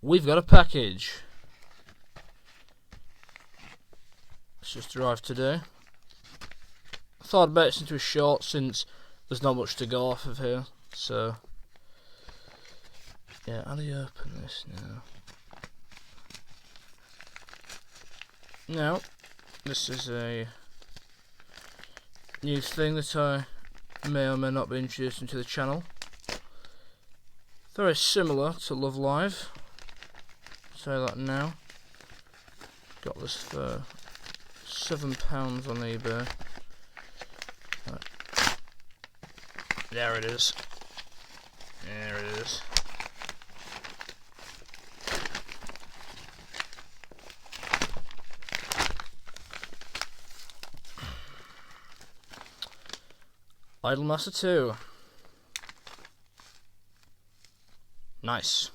we've got a package. It's just arrived today. I thought I'd bet into a short since there's not much to go off of here. So, yeah, how do you open this now? Now, this is a new thing that I may or may not be introducing to the channel. Very similar to Love Live. Say that now. Got this for £7 on eBay. Right. There it is. There it is. Idolmaster 2. Nice.